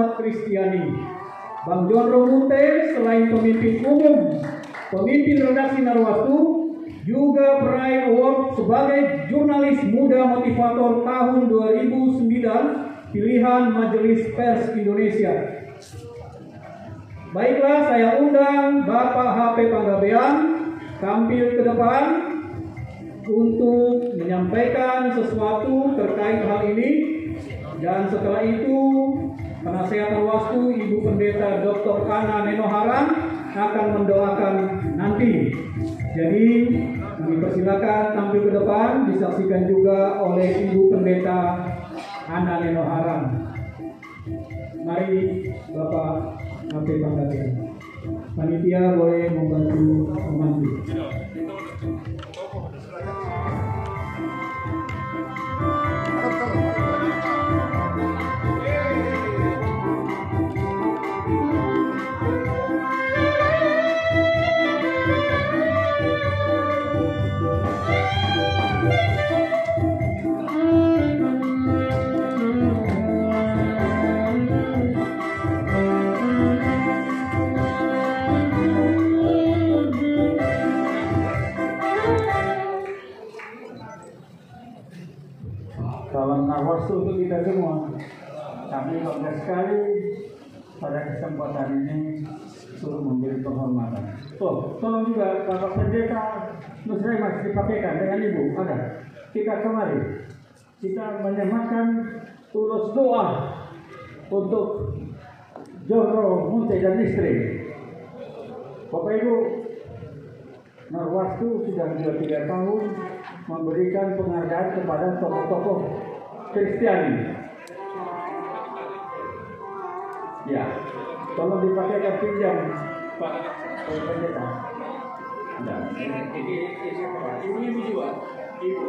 umat Kristiani. Bang John Romunte selain pemimpin umum, pemimpin redaksi Narwastu, juga peraih award sebagai jurnalis muda motivator tahun 2009 pilihan Majelis Pers Indonesia. Baiklah, saya undang Bapak HP Panggabean tampil ke depan untuk menyampaikan sesuatu terkait hal ini, dan setelah itu penasehat Narwastu Ibu Pendeta Dr. Ana Nenoharan akan mendoakan nanti. Jadi kami persilakan tampil ke depan, disaksikan juga oleh Ibu Pendeta Ana Nenoharan. Mari Bapak HP Panggabean. Panitia boleh membantu memandu. Salam Narwastu untuk kita semua. Kami bangga sekali pada kesempatan ini suruh memberi penghormatan. Tolong juga Bapak Pendeta Nusrai masih dipakaikan dengan Ibu. Ada. Kita kemari. Kita menyematkan tulus doa untuk John Romunte dan istri. Bapak Ibu, Narwastu sudah 23 tahun memberikan penghargaan kepada tokoh-tokoh Kristiani. Ya, tolong dipakaikan pinjam Pak Pendeta. Ini juga, Ibu.